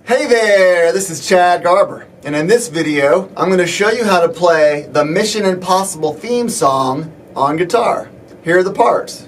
Hey there, this is Chad Garber, and in this video I'm going to show you how to play the Mission Impossible theme song on guitar. Here are the parts.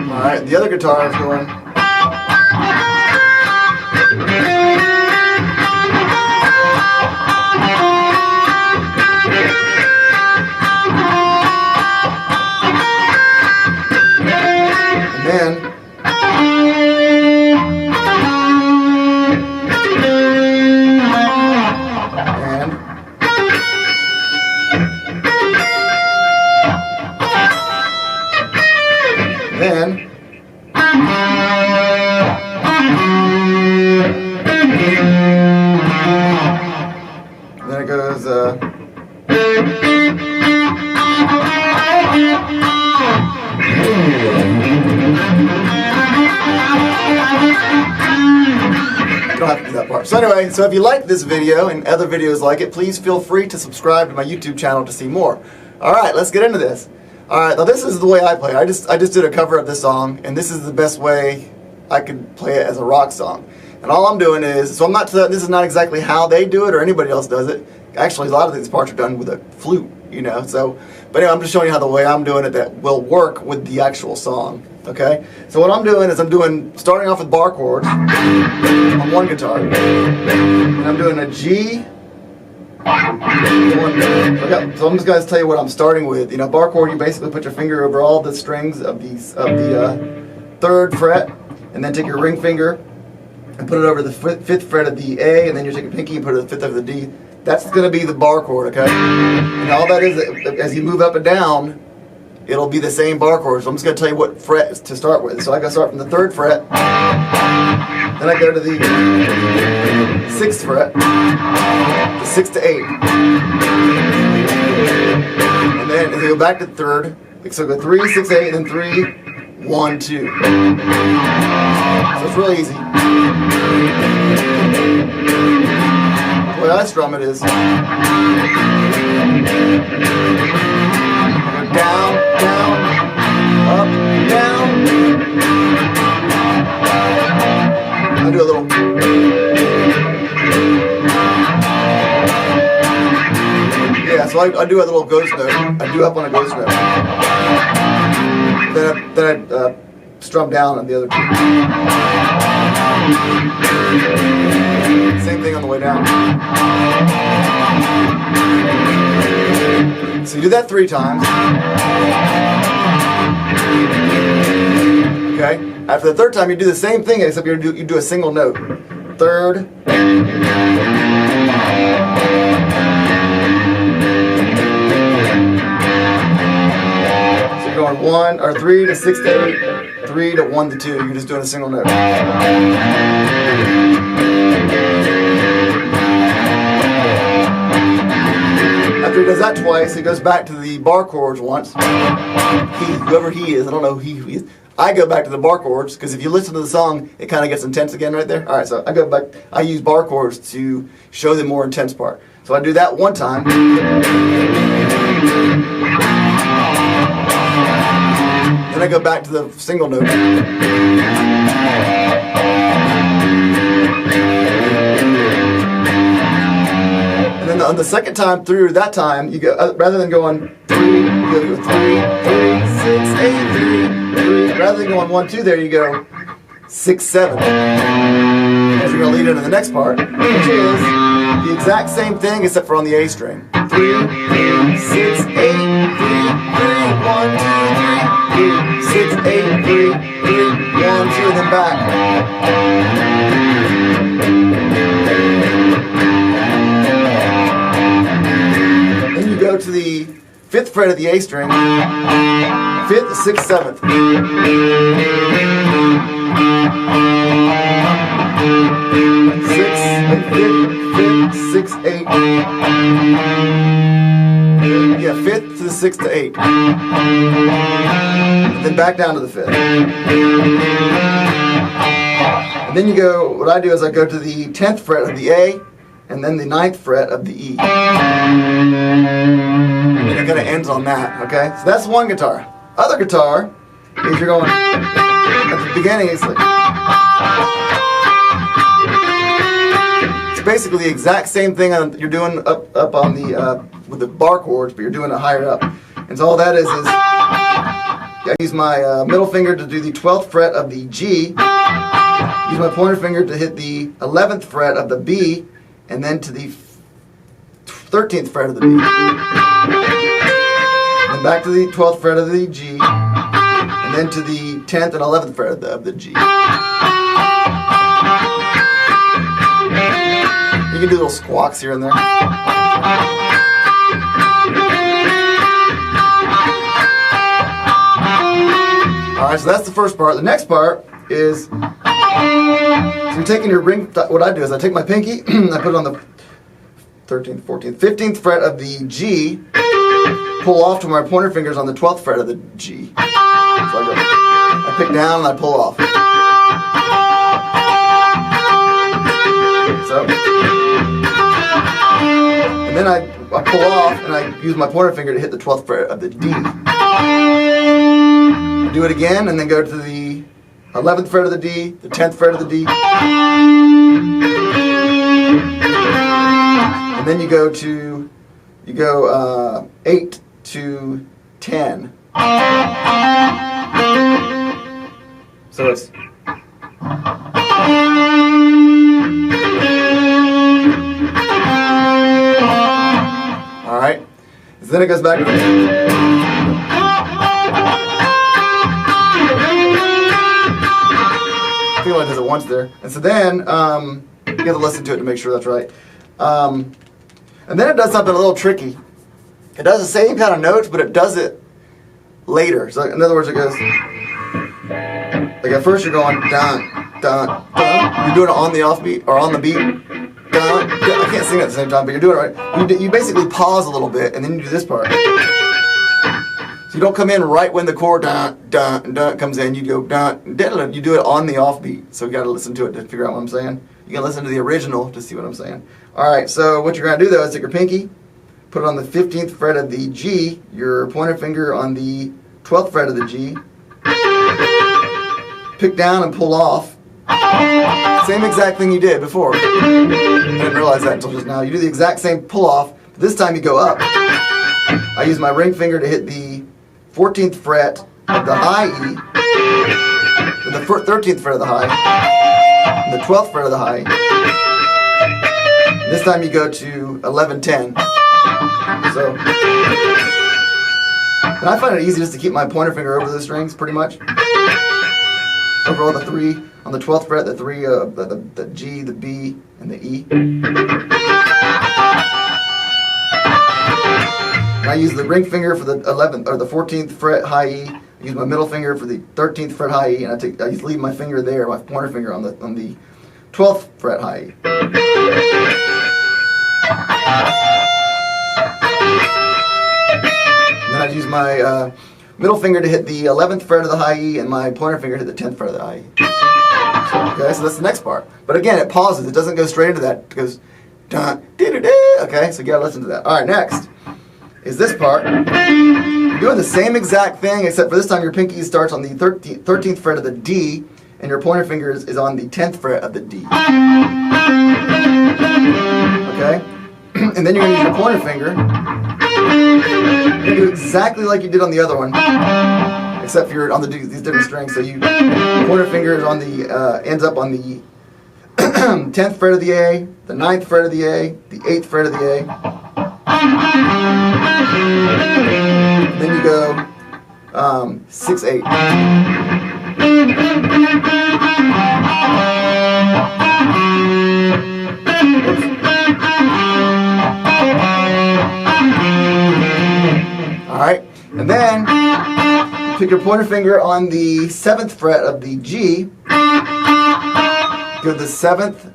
Alright, the other guitar is going. And then then it goes don't have to do that part. So anyway, so if you like this video and other videos like it, please feel free to subscribe to my YouTube channel to see more. Alright, let's get into this. Alright, now this is the way I play. I just did a cover of this song, and this is the best way I could play it as a rock song. And all I'm doing is, so I'm not, this is not exactly how they do it or anybody else does it. Actually, a lot of these parts are done with a flute, you know. So, but anyway, I'm just showing you how the way I'm doing it that will work with the actual song. Okay? So what I'm doing is starting off with bar chords on one guitar. And I'm doing a G. Okay, so I'm just going to tell you what I'm starting with. You know, bar chord, you basically put your finger over all the strings of the 3rd fret, and then take your ring finger and put it over the 5th fret of the A, and then you take your pinky and put it at the 5th of the D. That's going to be the bar chord, okay? And all that is, as you move up and down, it'll be the same bar chord. So I'm just going to tell you what fret to start with. So I got to start from the 3rd fret, then I go to the 6th fret, the 6th to 8, and then as you go back to the 3rd, so go 3, 6, 8, and then 3, 1, 2. So it's really easy. The way I strum it is down, down, up, down. I do a little. Yeah, so I do a little ghost note. I do up on a ghost note. Then I strum down on the other two. Same thing on the way down. So you do that 3 times. Okay? After the 3rd time, you do the same thing, except you do a single note. 3rd. So you're going 1 or 3 to 6 to 8, 3 to 1 to 2. You're just doing a single note. After he does that twice, he goes back to the bar chords once. Whoever he is, I don't know who he is. I go back to the bar chords, because if you listen to the song, it kind of gets intense again right there. Alright, so I go back, I use bar chords to show the more intense part. So I do that one time. Then I go back to the single note. And then on the second time through, that time, you go, rather than going 3, you go 3, 3, 6, 8, 3, 3. Rather than going 1, 2 there, you go 6, 7. Because you're going to lead into the next part, which is the exact same thing except for on the A string. 3, 6, 8, 3, 3, 1, 2, 3, 6, 8, 3, 3, 1, 2, and then back. fret of the A string, 5th, 6th, 7th. 6, 8. Yeah, 5th to the 6th to 8. Then back down to the 5th. And then you go, what I do is I go to the 10th fret of the A, and then the 9th fret of the E. And it kind of ends on that, okay? So that's one guitar. Other guitar is you're going, at the beginning it's like, it's basically the exact same thing you're doing up on the, with the bar chords, but you're doing it higher up. And so all that is I use my middle finger to do the 12th fret of the G, use my pointer finger to hit the 11th fret of the B, and then to the 13th fret of the B. And back to the 12th fret of the G, and then to the 10th and 11th fret of the G. You can do little squawks here and there. Alright, so that's the first part. The next part is, so you're taking your ring, what I do is I take my pinky, I put it on the 13th, 14th, 15th fret of the G, pull off to my pointer fingers on the 12th fret of the G. So I pick down and I pull off. So, and then I pull off and I use my pointer finger to hit the 12th fret of the D. Do it again and then go to the 11th fret of the D, the 10th fret of the D. And then you go 8 to 10. So it's all right. So then it goes back to I think it does it once there. And so then you have to listen to it to make sure that's right. And then it does something a little tricky. It does the same kind of notes, but it does it later. So in other words, it goes like at first you're going dun dun dun. You're doing it on the offbeat or on the beat. Dun, dun. I can't sing it at the same time, but you're doing it right. You basically pause a little bit, and then you do this part. You don't come in right when the chord dun dun dun comes in. You go dun dun. You do it on the offbeat. So you got to listen to it to figure out what I'm saying. You can listen to the original to see what I'm saying. All right. So what you're gonna do though is take your pinky, put it on the 15th fret of the G, your pointer finger on the 12th fret of the G, pick down and pull off. Same exact thing you did before. I didn't realize that until just now. You do the exact same pull off. But this time you go up. I use my ring finger to hit the 14th fret of the high E, the 13th fret of the high, and the 12th fret of the high. This time you go to 11-10. So, and I find it easy just to keep my pointer finger over the strings, pretty much. Over all the three, on the 12th fret, the three, the G, the B, and the E. I use the ring finger for the 11th or the 14th fret high E. I use my middle finger for the 13th fret high E, and I just leave my finger there, my pointer finger on the 12th fret high E. And then I use my middle finger to hit the 11th fret of the high E, and my pointer finger to hit the 10th fret of the high E. Okay, so that's the next part. But again, it pauses. It doesn't go straight into that. It goes dun, dee-dee-dee. Okay, so you gotta listen to that. All right, next is this part. You're doing the same exact thing, except for this time your pinky starts on the 13th fret of the D, and your pointer finger is on the 10th fret of the D. Okay? And then you're going to use your pointer finger. You're going to do exactly like you did on the other one, except for you're on these different strings. So your pointer finger is on the ends up on the 10th fret of the A, the 9th fret of the A, the 8th fret of the A. Then you go 6-8. All right. And then pick your pointer finger on the 7th fret of the G, go to the 7th,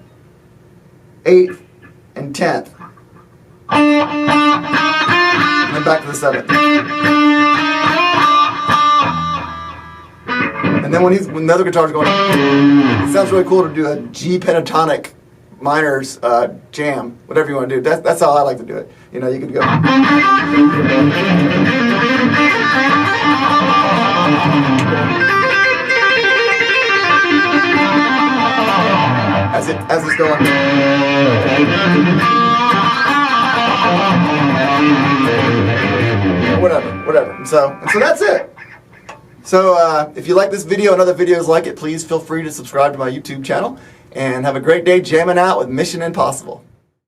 8th, and 10th. And then back to the 7th. And then when the other guitar's going, it sounds really cool to do a G pentatonic minors jam, whatever you want to do. That's how I like to do it. You know, you could go. As it's going. Whatever. And so that's it. So if you like this video and other videos like it, please feel free to subscribe to my YouTube channel. And have a great day jamming out with Mission Impossible.